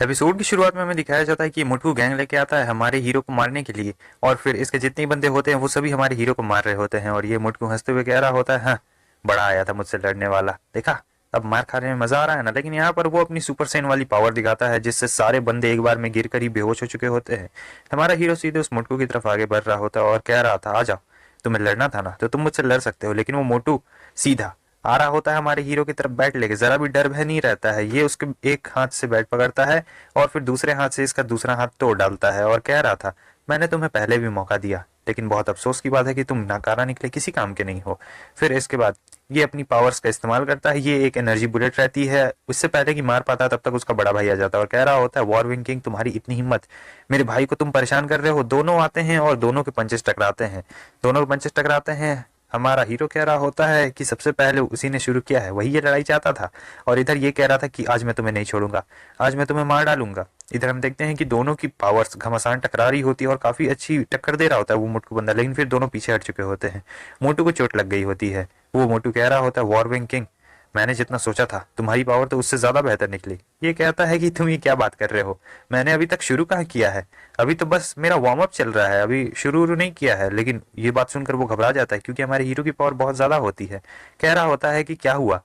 Episode की शुरुआत में हमें दिखाया जाता है कि मोटू गैंग लेके आता है हमारे हीरो को मारने के लिए। और फिर इसके जितने बंदे होते हैं वो सभी हमारे हीरो को मार रहे होते हैं और ये मोटू हंसते हुए कह रहा होता है, हाँ बड़ा आया था मुझसे लड़ने वाला, देखा अब मार खाने में मजा आ रहा है ना। लेकिन यहाँ पर वो अपनी सुपर सेन वाली पावर दिखाता है जिससे सारे बंदे एक बार में गिर कर ही बेहोश हो चुके होते हैं। हमारा हीरो सीधे उस मोटू की तरफ आगे बढ़ रहा होता है और कह रहा था, आ जाओ तुम्हें लड़ना था ना तो तुम मुझसे लड़ सकते हो। लेकिन वो मोटू सीधा आ रहा होता है हमारे हीरो की तरफ बैट लेके, जरा भी डर भय नहीं रहता है। ये उसके एक हाथ से बैट पकड़ता है और फिर दूसरे हाथ से इसका दूसरा हाथ तोड़ डालता है और कह रहा था, मैंने तुम्हें पहले भी मौका दिया लेकिन बहुत अफसोस की बात है कि तुम नाकारा निकले, किसी काम के नहीं हो। फिर इसके बाद ये अपनी पावर्स का इस्तेमाल करता है। ये एक एनर्जी बुलेट रहती है, उससे पहले कि मार पाता तब तक उसका बड़ा भाई आ जाता है और कह रहा होता है, वॉर विंग किंग तुम्हारी इतनी हिम्मत, मेरे भाई को तुम परेशान कर रहे हो। दोनों आते हैं और दोनों के पंचेस टकराते हैं। दोनों के पंचेस टकराते हैं। हमारा हीरो कह रहा होता है कि सबसे पहले उसी ने शुरू किया है, वही ये लड़ाई चाहता था। और इधर ये कह रहा था कि आज मैं तुम्हें नहीं छोड़ूंगा, आज मैं तुम्हें मार डालूंगा। इधर हम देखते हैं कि दोनों की पावर्स घमासान टकरा रही होती है और काफी अच्छी टक्कर दे रहा होता है वो मोटू बंदा। लेकिन फिर दोनों पीछे हट चुके होते हैं। मोटू को चोट लग गई होती है। वो मोटू कह रहा होता है, वॉर विंग किंग मैंने जितना सोचा था तुम्हारी पावर तो उससे ज्यादा बेहतर निकली। ये कहता है कि तुम ये क्या बात कर रहे हो, मैंने अभी तक शुरू कहाँ किया है, अभी तो बस मेरा वार्म अप चल रहा है, अभी शुरू नहीं किया है। लेकिन ये बात सुनकर वो घबरा जाता है क्योंकि हमारे हीरो की पावर बहुत ज्यादा होती है। कह रहा होता है कि क्या हुआ,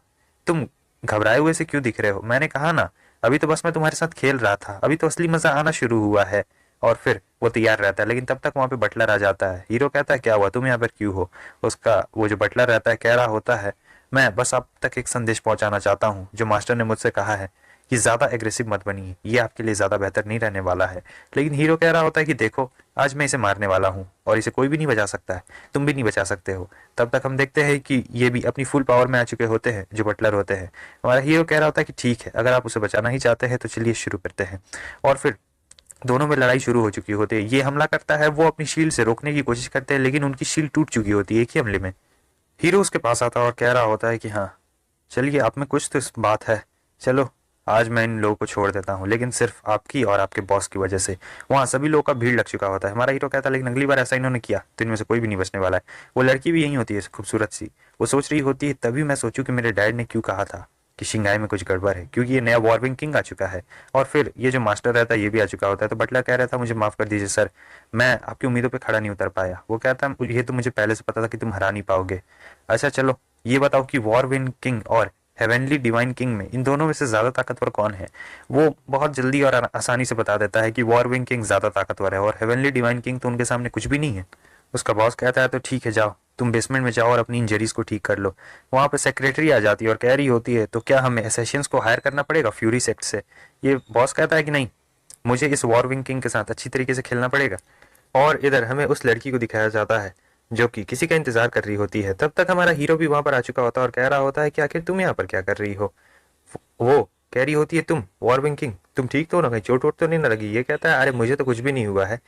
तुम घबराए हुए से क्यों दिख रहे हो, मैंने कहा ना अभी तो बस मैं तुम्हारे साथ खेल रहा था, अभी तो असली मजा आना शुरू हुआ है। और फिर वो तैयार रहता है लेकिन तब तक वहां पे बटलर आ जाता है। हीरो कहता है, क्या हुआ, तुम यहाँ पर क्यों हो। उसका वो जो बटलर रहता है कह रहा होता है, मैं बस आप तक एक संदेश पहुंचाना चाहता हूँ, जो मास्टर ने मुझसे कहा है कि ज्यादा एग्रेसिव मत बनिए, ये आपके लिए ज्यादा बेहतर नहीं रहने वाला है। लेकिन हीरो कह रहा होता है कि देखो आज मैं इसे मारने वाला हूँ और इसे कोई भी नहीं बचा सकता है, तुम भी नहीं बचा सकते हो। तब तक हम देखते हैं कि ये भी अपनी फुल पावर में आ चुके होते हैं, जो बटलर होते हैं। हमारा हीरो कह रहा होता है कि ठीक है, अगर आप उसे बचाना ही चाहते हैं तो चलिए शुरू करते हैं। और फिर दोनों में लड़ाई शुरू हो चुकी होती है। ये हमला करता है, वो अपनी शील्ड से रोकने की कोशिश करते हैं लेकिन उनकी शील्ड टूट चुकी होती है एक ही हमले में। हीरो उसके पास आता है और कह रहा होता है कि हाँ चलिए, आप में कुछ तो इस बात है, चलो आज मैं इन लोगों को छोड़ देता हूँ, लेकिन सिर्फ आपकी और आपके बॉस की वजह से। वहाँ सभी लोगों का भीड़ लग चुका होता है। हमारा हीरो कहता है, लेकिन अगली बार ऐसा इन्होंने किया तो इनमें से कोई भी नहीं बचने वाला है। वो लड़की भी यही होती है, खूबसूरत सी। वो सोच रही होती है, तभी मैं सोचूं कि मेरे डैड ने क्यों कहा था कि शिंगाई में कुछ गड़बड़ है, क्योंकि ये नया वॉरविंग किंग आ चुका है। और फिर ये जो मास्टर रहता है ये भी आ चुका होता है। तो बटलर कह रहा था, मुझे माफ कर दीजिए सर, मैं आपकी उम्मीदों पे खड़ा नहीं उतर पाया। वो कहता है, ये तो मुझे पहले से पता था कि तुम हरा नहीं पाओगे। अच्छा चलो ये बताओ कि वॉरविंग किंग और हेवनली डिवाइन किंग में इन दोनों में से ज्यादा ताकतवर कौन है। वो बहुत जल्दी और आसानी से बता देता है कि वॉरविंग किंग ज्यादा ताकतवर है और हेवनली डिवाइन किंग तो उनके सामने कुछ भी नहीं है। उसका बॉस कहता है, तो ठीक है जाओ, तुम बेसमेंट में जाओ और अपनी इंजरीज को ठीक कर लो। वहां पे सेक्रेटरी आ जाती है और कह रही होती है, तो क्या हमें एसेसियंस को हायर करना पड़ेगा फ्यूरी सेक्ट से। ये बॉस कहता है कि नहीं, मुझे इस वॉरविंग किंग के साथ अच्छी तरीके से खेलना पड़ेगा। और इधर हमें उस लड़की को दिखाया जाता है जो कि किसी का इंतजार कर रही होती है। तब तक हमारा हीरो भी वहां पर आ चुका होता है और कह रहा होता है कि आखिर तुम यहाँ पर क्या कर रही हो। वो कह रही होती है, तुम वॉरविंग किंग तुम ठीक तो हो ना, कहीं चोट वोट तो नहीं ना लगी। ये कहता है, अरे मुझे तो कुछ भी नहीं हुआ है,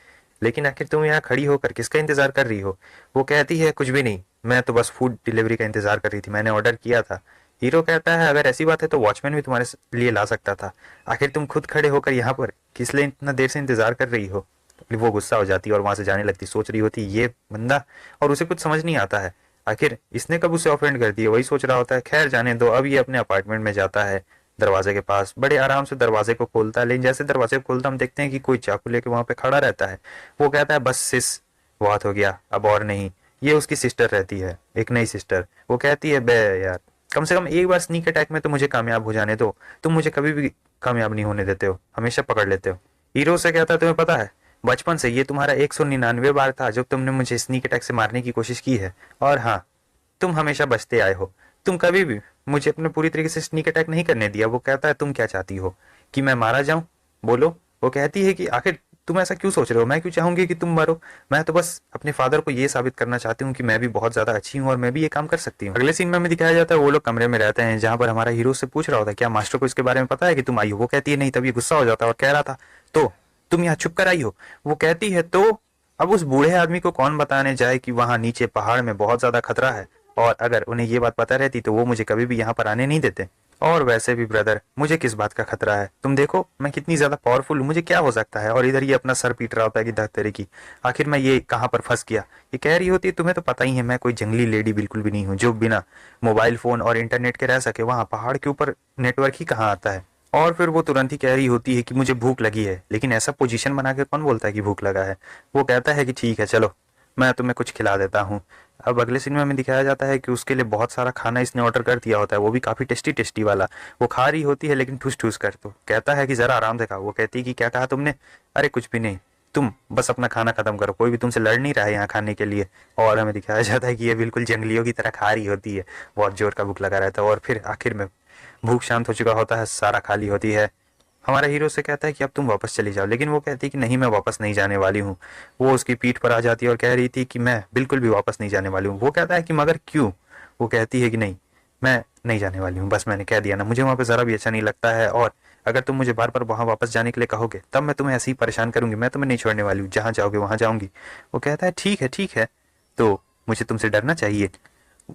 लेकिन आखिर तुम यहाँ खड़ी होकर किसका इंतजार कर रही हो। वो कहती है, कुछ भी नहीं, मैं तो बस फूड डिलीवरी का इंतजार कर रही थी, मैंने ऑर्डर किया था। हीरो कहता है, अगर ऐसी बात है तो वॉचमैन भी तुम्हारे लिए ला सकता था, आखिर तुम खुद खड़े होकर यहाँ पर किस लिए इतना देर से इंतजार कर रही हो। वो गुस्सा हो जाती है और वहां से जाने लगती। सोच रही होती ये बंदा, और उसे कुछ समझ नहीं आता है आखिर इसने कब उसे ऑफेंड कर दिया। वही सोच रहा होता है, खैर जाने दो। अब ये अपने अपार्टमेंट में जाता है, दरवाजे के पास बड़े आराम से दरवाजे को खोलता है। लेकिन जैसे दरवाजे को खोलता हम देखते हैं कि कोई चाकू लेके वहां पे खड़ा रहता है। वो कहता है, बस सिस बहुत हो गया, अब और नहीं। ये उसकी सिस्टर रहती है, एक नई सिस्टर। वो कहती है, बे यार, कम से कम एक बार स्नीक अटैक में तो मुझे कामयाब हो जाने दो, तुम मुझे कभी भी कामयाब नहीं होने देते हो, हमेशा पकड़ लेते हो। हीरो से कहता है, तुम्हें पता है बचपन से ये तुम्हारा 199 बार था जब तुमने मुझे स्नीक अटैक से मारने की कोशिश की है, और हाँ तुम हमेशा बचते आए हो, तुम कभी भी मुझे अपने पूरी तरीके से स्नीक अटैक नहीं करने दिया। वो कहता है, तुम क्या चाहती हो कि मैं मारा जाऊं, बोलो। वो कहती है कि आखिर तुम ऐसा क्यों सोच रहे हो, मैं क्यों चाहूंगी कि तुम मरो, मैं तो बस अपने फादर को ये साबित करना चाहती हूँ कि मैं भी बहुत ज्यादा अच्छी हूँ और मैं भी ये काम कर सकती हूँ। अगले सीन में हमें दिखाया जाता है वो लोग कमरे में रहते हैं जहां पर हमारा हीरो से पूछ रहा होता है, क्या मास्टर को इसके बारे में पता है कि तुम आई हो। वो कहती है नहीं, तब ये गुस्सा हो जाता है और कह रहा था, तो तुम यहाँ छुप कर आई हो। वो कहती है, तो अब उस बूढ़े आदमी को कौन बताने जाए कि वहां नीचे पहाड़ में बहुत ज्यादा खतरा है, और अगर उन्हें ये बात पता रहती तो वो मुझे कभी भी यहाँ पर आने नहीं देते। और वैसे भी ब्रदर, मुझे किस बात का खतरा है, तुम देखो मैं कितनी ज्यादा पावरफुल हूँ, मुझे क्या हो सकता है। और इधर ये अपना सर पीट रहा होता है कि धत्तेरे की, आखिर मैं ये कहाँ पर फंस गया। ये कह रही होती है, तुम्हें तो पता ही है मैं कोई जंगली लेडी बिल्कुल भी नहीं हूँ जो बिना मोबाइल फोन और इंटरनेट के रह सके। वहां पहाड़ के ऊपर नेटवर्क ही कहाँ आता है। और फिर वो तुरंत ही कह रही होती है कि मुझे भूख लगी है, लेकिन ऐसा पोजीशन बना के कौन बोलता है कि भूख लगा है। वो कहता है कि ठीक है चलो मैं तुम्हें कुछ खिला देता हूँ। अब अगले सीन में हमें दिखाया जाता है कि उसके लिए बहुत सारा खाना इसने ऑर्डर कर दिया होता है, वो भी काफ़ी टेस्टी टेस्टी वाला। वो खा रही होती है लेकिन ठूस ठूस कर, तो कहता है कि ज़रा आराम से खाओ। वो कहती है कि क्या कहा तुमने? अरे कुछ भी नहीं, तुम बस अपना खाना खत्म करो, कोई भी तुमसे लड़ नहीं रहा है यहाँ खाने के लिए। और हमें दिखाया जाता है कि ये बिल्कुल जंगलियों की तरह खा रही होती है, बहुत जोर का भूख लगा रहता है। और फिर आखिर में भूख शांत हो चुका होता है, सारा खाली होती है। हमारा हीरो से कहता है कि अब तुम वापस चली जाओ, लेकिन वो कहती है कि नहीं मैं वापस नहीं जाने वाली हूँ। वो उसकी पीठ पर आ जाती है और कह रही थी कि मैं बिल्कुल भी वापस नहीं जाने वाली हूँ। वो कहता है कि मगर क्यों? वो कहती है कि नहीं मैं नहीं जाने वाली हूँ, बस मैंने कह दिया ना, मुझे वहाँ पे ज़रा भी अच्छा नहीं लगता है, और अगर तुम मुझे बार बार वहाँ वापस जाने के लिए कहोगे तब मैं तुम्हें ऐसे ही परेशान करूंगी, मैं तुम्हें नहीं छोड़ने वाली हूँ, जहाँ जाओगे वहाँ जाऊंगी। वो कहता है ठीक है, तो मुझे तुमसे डरना चाहिए।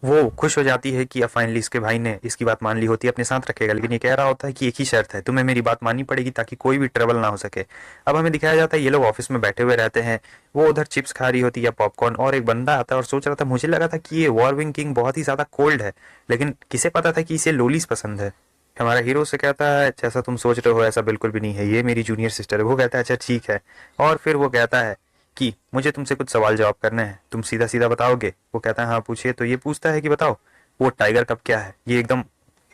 वो खुश हो जाती है कि अब फाइनली इसके भाई ने इसकी बात मान ली होती है, अपने साथ रखेगा, लेकिन ये कह रहा होता है कि एक ही शर्त है, तुम्हें मेरी बात माननी पड़ेगी ताकि कोई भी ट्रबल ना हो सके। अब हमें दिखाया जाता है ये लोग ऑफिस में बैठे हुए रहते हैं, वो उधर चिप्स खा रही होती है, पॉपकॉर्न, और एक बंदा आता है और सोच रहा था, मुझे लगा था कि ये वॉरविंग किंग बहुत ही ज्यादा कोल्ड है, लेकिन किसे पता था कि इसे लोलीज पसंद है। हमारा हीरो से कहता है जैसा तुम सोच रहे हो ऐसा बिल्कुल भी नहीं है, ये मेरी जूनियर सिस्टर है। वो कहता है अच्छा ठीक है, और फिर वो कहता है कि मुझे तुमसे कुछ सवाल जवाब करने हैं, तुम सीधा सीधा बताओगे? वो कहता है हाँ पूछिए। तो ये पूछता है कि बताओ वो टाइगर कप क्या है। ये एकदम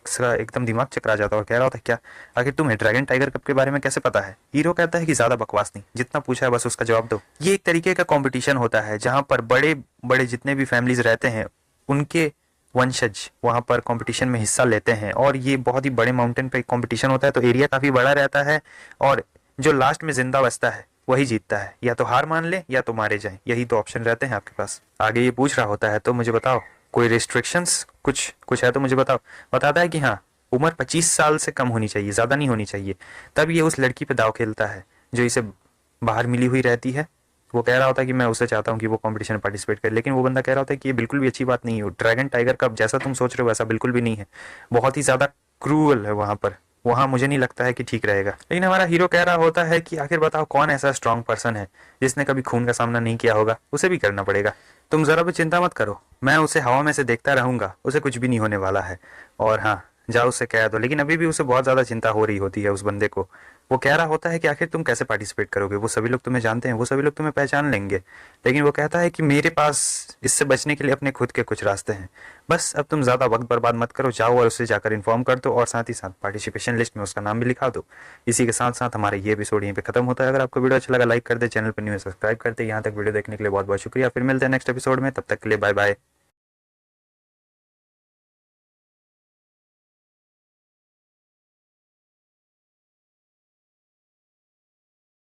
इसका एकदम दिमाग चकरा जाता है और कह रहा होता है क्या, आखिर तुम्हें ड्रैगन टाइगर कप के बारे में कैसे पता है? हीरो कहता है कि ज्यादा बकवास नहीं, जितना पूछा है बस उसका जवाब दो। ये एक तरीके का कंपटीशन होता है जहां पर बड़े बड़े जितने भी फैमिलीज रहते हैं उनके वंशज वहां पर कंपटीशन में हिस्सा लेते हैं, और ये बहुत ही बड़े माउंटेन पे कंपटीशन होता है, तो एरिया काफी बड़ा रहता है, और जो लास्ट में जिंदा बचता है वही जीतता है, या तो हार मान ले या तो मारे जाए, यही तो ऑप्शन रहते हैं आपके पास। आगे ये पूछ रहा होता है तो मुझे बताओ कोई रिस्ट्रिक्शंस कुछ कुछ है तो मुझे बताओ। बताता है कि हाँ उम्र 25 साल से कम होनी चाहिए, ज्यादा नहीं होनी चाहिए। तब ये उस लड़की पे दाव खेलता है जो इसे बाहर मिली हुई रहती है। वो कह रहा होता है कि मैं उससे चाहता हूँ कि वो कंपटीशन में पार्टिसिपेट करे, लेकिन वो बंदा कह रहा होता है कि ये बिल्कुल भी अच्छी बात नहीं है, ड्रैगन टाइगर कप जैसा तुम सोच रहे हो वैसा बिल्कुल भी नहीं है, बहुत ही ज्यादा क्रूअल है वहां पर, वहां मुझे नहीं लगता है कि ठीक रहेगा। लेकिन हमारा हीरो कह रहा होता है कि आखिर बताओ कौन ऐसा स्ट्रांग पर्सन है जिसने कभी खून का सामना नहीं किया होगा, उसे भी करना पड़ेगा। तुम जरा भी चिंता मत करो, मैं उसे हवा में से देखता रहूंगा, उसे कुछ भी नहीं होने वाला है। और हाँ जाओ उससे कह दो। लेकिन अभी भी उसे बहुत ज्यादा चिंता हो रही होती है उस बंदे को। वो कह रहा होता है कि आखिर तुम कैसे पार्टिसिपेट करोगे, वो सभी लोग तुम्हें जानते हैं, वो सभी लोग तुम्हें पहचान लेंगे। लेकिन वो कहता है कि मेरे पास इससे बचने के लिए अपने खुद के कुछ रास्ते हैं, बस अब तुम ज्यादा वक्त बर्बाद मत करो, जाओ और उससे जाकर इन्फॉर्म कर दो, और साथ ही साथ पार्टिसिपेशन लिस्ट में उसका नाम भी लिखा दो। इसी के साथ साथ हमारा ये एपिसोड यहीं पे खत्म होता है। अगर आपको वीडियो अच्छा लगा लाइक कर दे, चैनल पर न्यू सब्सक्राइब कर दे। यहाँ तक वीडियो देखने के लिए बहुत बहुत शुक्रिया, फिर मिलते हैं नेक्स्ट एपिसोड में, तब तक के लिए बाय बाय।